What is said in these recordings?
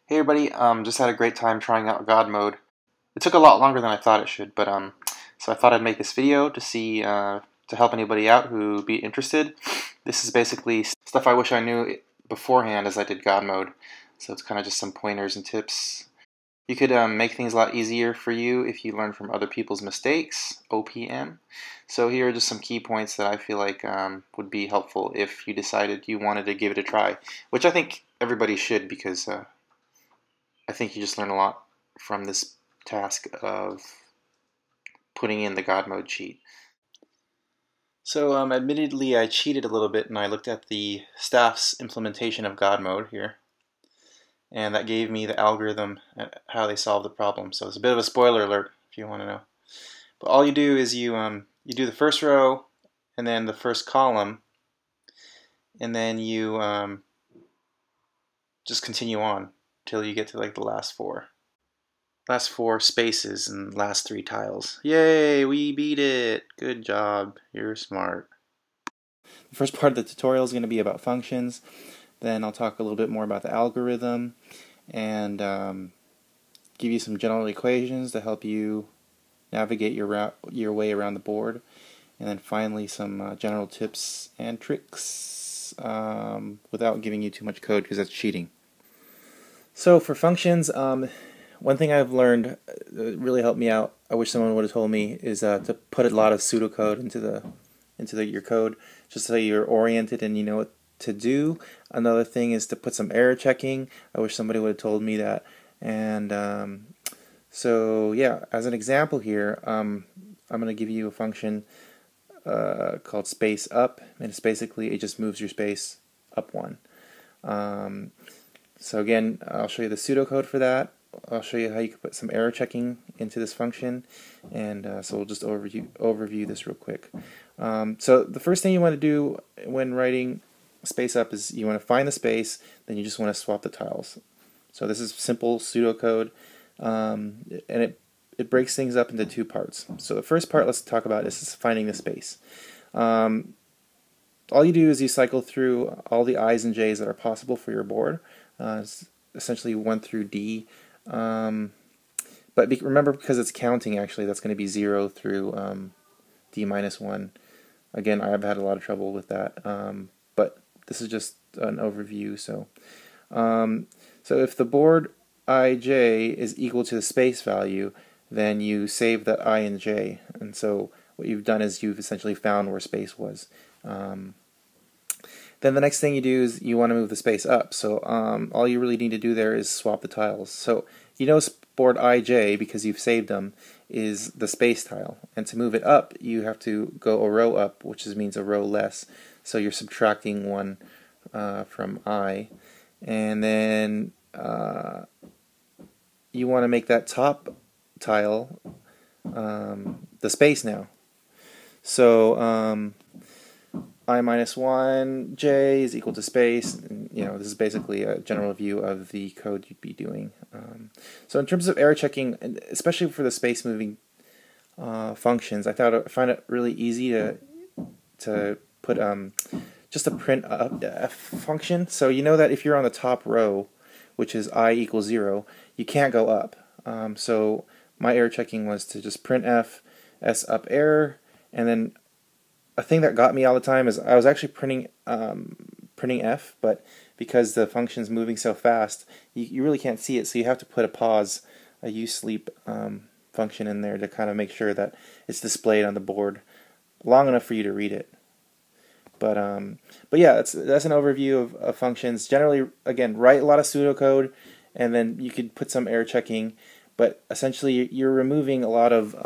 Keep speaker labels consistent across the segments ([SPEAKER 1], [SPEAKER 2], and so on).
[SPEAKER 1] Hey everybody, just had a great time trying out God mode. It took a lot longer than I thought it should, but so I thought I'd make this video to see to help anybody out who be interested. This is basically stuff I wish I knew beforehand as I did God mode. So it's kind of just some pointers and tips. You could make things a lot easier for you if you learn from other people's mistakes, OPM. So here are just some key points that I feel like would be helpful if you decided you wanted to give it a try, which I think everybody should because I think you just learn a lot from this task of putting in the God mode cheat. So admittedly I cheated a little bit and I looked at the staff's implementation of God mode here, and that gave me the algorithm how they solved the problem. So it's a bit of a spoiler alert if you want to know. But all you do is you do the first row and then the first column, and then you just continue on till you get to like the last four spaces and last three tiles. Yay, we beat it! Good job, you're smart. The first part of the tutorial is going to be about functions. Then I'll talk a little bit more about the algorithm and give you some general equations to help you navigate your way around the board. And then finally some general tips and tricks without giving you too much code because that's cheating. So for functions, one thing I've learned really helped me out, I wish someone would have told me, is to put a lot of pseudocode into your code just so you're oriented and you know what to do. Another thing is to put some error checking. I wish somebody would have told me that. And so yeah, as an example here, I'm going to give you a function called space up, and it's basically it just moves your space up one. So again, I'll show you the pseudocode for that. I'll show you how you can put some error checking into this function, and so we'll just overview this real quick. So the first thing you want to do when writing space up is you want to find the space, then you just want to swap the tiles. So this is simple pseudocode, and it breaks things up into two parts. So the first part let's talk about is finding the space. All you do is you cycle through all the i's and j's that are possible for your board. It's essentially 1 through D. But remember, because it's counting, actually, that's going to be 0 through D minus 1. Again, I've had a lot of trouble with that, but this is just an overview. So if the board ij is equal to the space value, then you save that I and j. And so what you've done is you've essentially found where space was. Then the next thing you do is you want to move the space up. So all you really need to do there is swap the tiles. So you know board ij, because you've saved them, is the space tile. And to move it up, you have to go a row up, which means a row less. So you're subtracting 1 from I. And then you want to make that top tile the space now. So I minus 1 j is equal to space. And, this is basically a general view of the code you'd be doing. So in terms of error checking, especially for the space moving functions, I find it really easy to put just a print f function. So you know that if you're on the top row, which is I equals 0, you can't go up. So my error checking was to just print f s up error, and then a thing that got me all the time is I was actually printing f, but because the function's moving so fast, you really can't see it, so you have to put a pause, a usleep function in there to kind of make sure that it's displayed on the board long enough for you to read it. But yeah, that's an overview of functions. Generally, again, write a lot of pseudocode, and then you could put some error checking, but essentially you're removing a lot of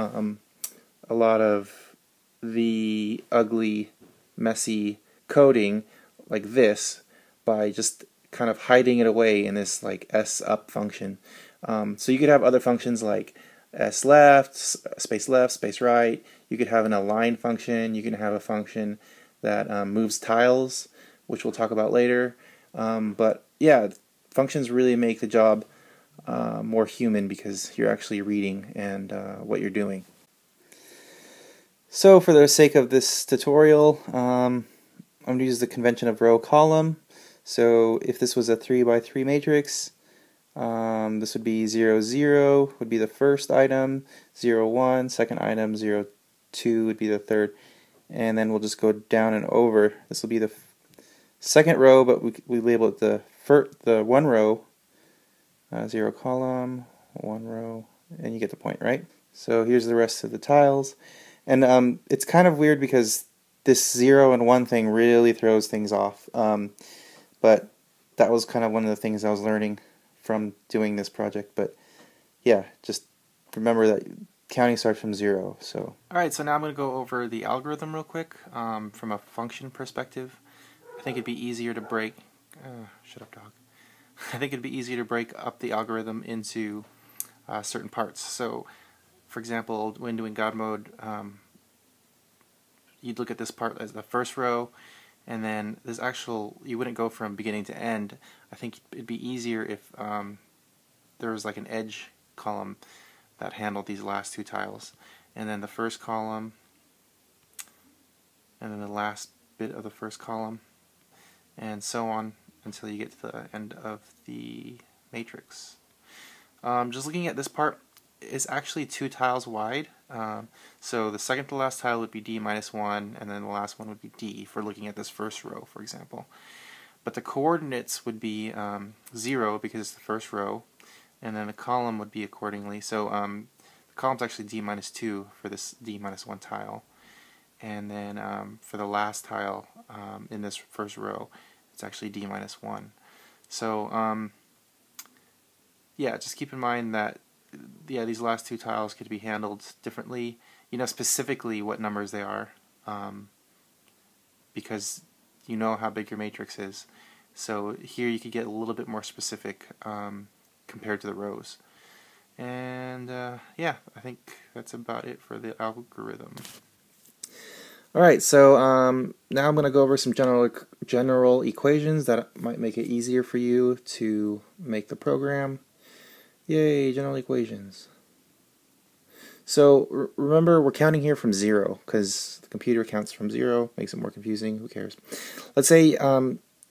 [SPEAKER 1] the ugly, messy coding like this by just kind of hiding it away in this like s up function. So you could have other functions like s left, space right. You could have an align function. You can have a function that moves tiles, which we'll talk about later. But yeah, functions really make the job more human because you're actually reading and what you're doing. So for the sake of this tutorial, I'm going to use the convention of row column. So if this was a 3 by 3 matrix, This would be 0, 0 would be the first item, 0, 1, second item, 0, 2 would be the third, and then we'll just go down and over. This will be the second row, but we label it the one row, 0 column, 1 row, and you get the point, right? So here's the rest of the tiles, and it's kind of weird because this 0 and 1 thing really throws things off, but that was kind of one of the things I was learning from doing this project. But yeah, just remember that counting starts from 0. So
[SPEAKER 2] alright, so now I'm going to go over the algorithm real quick from a function perspective. I think it'd be easier to break shut up, dog. I think it'd be easier to break up the algorithm into certain parts. So for example, when doing God mode, you'd look at this part as the first row, and then there's you wouldn't go from beginning to end. I think it'd be easier if there was like an edge column that handled these last two tiles, and then the first column, and then the last bit of the first column, and so on until you get to the end of the matrix. Just looking at this part, it's actually 2 tiles wide. So the second to last tile would be D minus 1, and then the last one would be D for looking at this first row, for example. But the coordinates would be 0 because it's the first row, and then the column would be accordingly. So the column's actually D minus 2 for this D minus 1 tile. And then for the last tile in this first row, it's actually D minus 1. So yeah, just keep in mind that these last 2 tiles could be handled differently. You know specifically what numbers they are, because you know how big your matrix is. So here you could get a little bit more specific compared to the rows. And yeah, I think that's about it for the algorithm.
[SPEAKER 1] alright, so now I'm going to go over some general equations that might make it easier for you to make the program. Yay, general equations. So remember, we're counting here from 0 because the computer counts from 0, makes it more confusing, who cares. Let's say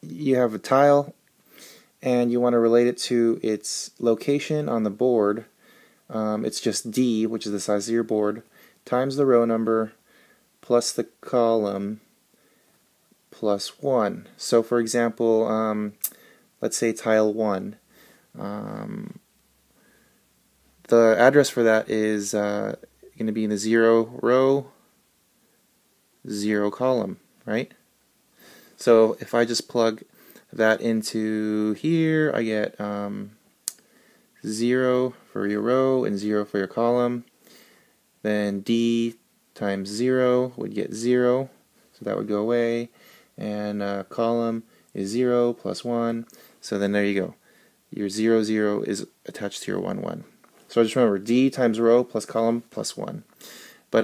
[SPEAKER 1] you have a tile and you want to relate it to its location on the board. It's just D, which is the size of your board, times the row number plus the column plus 1. So for example, let's say tile 1. The address for that is going to be in the 0 row, 0 column, right? So if I just plug that into here, I get 0 for your row and 0 for your column. Then D times 0 would get 0, so that would go away. And column is 0 plus 1, so then there you go. Your 0, 0 is attached to your 1, 1. So just remember, D times row plus column plus 1. But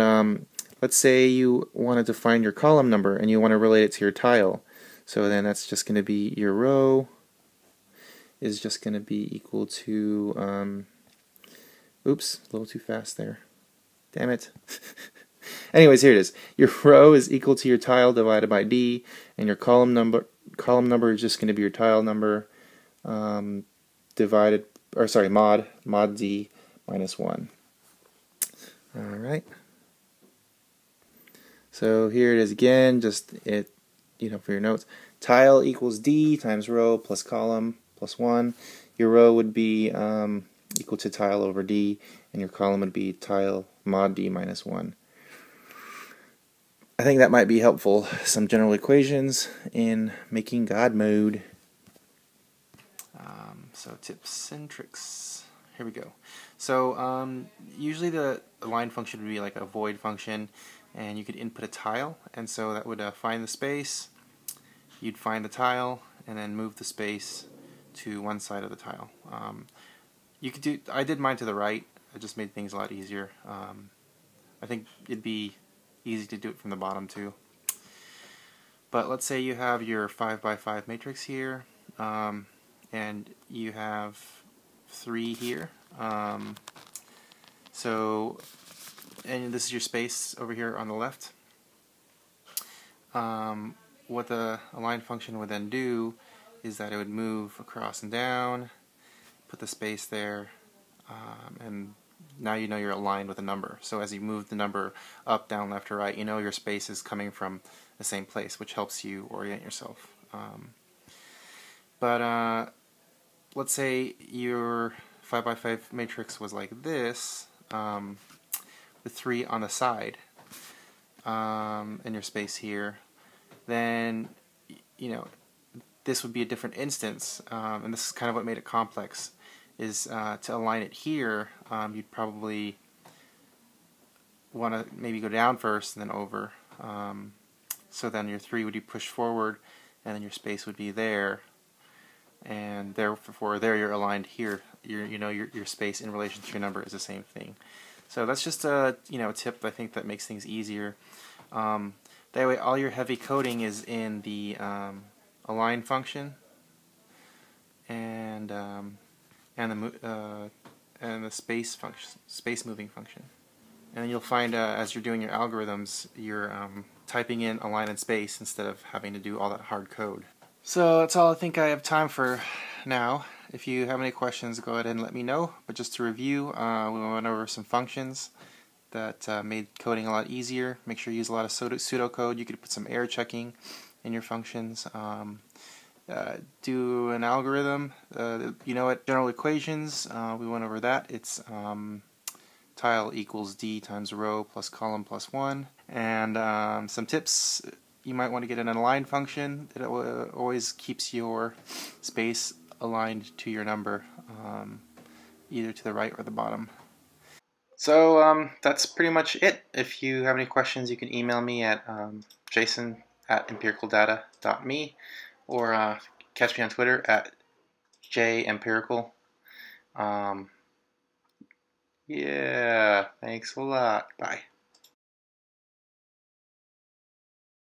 [SPEAKER 1] let's say you wanted to find your column number and you want to relate it to your tile. So then that's just going to be your row is just going to be equal to, oops, a little too fast there. Damn it. Anyways, here it is. Your row is equal to your tile divided by D, and your column number is just going to be your tile number divided, or sorry, mod D minus 1. Alright. So here it is again, just for your notes. Tile equals D times row plus column plus 1. Your row would be equal to tile over D, and your column would be tile mod D minus 1. I think that might be helpful. Some general equations in making God mode.
[SPEAKER 2] So tips and tricks. Here we go. So usually the line function would be like a void function, and you could input a tile, and so that would find the space. You'd find the tile, and then move the space to one side of the tile. You could do. I did mine to the right. It just made things a lot easier. I think it'd be easy to do it from the bottom too. But let's say you have your 5x5 matrix here, and you have 3 here. And this is your space over here on the left. What the align function would then do is that it would move across and down, put the space there, and now you know you're aligned with a number. So as you move the number up, down, left, or right, you know your space is coming from the same place, which helps you orient yourself. But let's say your 5x5 matrix was like this, with 3 on the side, in your space here, then you know this would be a different instance, and this is kind of what made it complex. Is to align it here, you'd probably want to maybe go down first and then over. So then your 3 would be pushed forward, and then your space would be there, and therefore there you're aligned here. Your space in relation to your number is the same thing. So that's just a tip I think that makes things easier. That way all your heavy coding is in the align function and the space moving function. And you'll find as you're doing your algorithms, you're typing in align and space instead of having to do all that hard code. So that's all I think I have time for now. If you have any questions, go ahead and let me know. But just to review, we went over some functions that made coding a lot easier. Make sure you use a lot of pseudocode. You could put some error checking in your functions. Do an algorithm. General equations. We went over that. It's tile equals d times row plus column plus 1. And some tips. You might want to get an align function. It always keeps your space aligned to your number, either to the right or the bottom. So that's pretty much it. If you have any questions, you can email me at jason@empiricaldata.me, or catch me on Twitter at jempirical. Yeah, thanks a lot. Bye.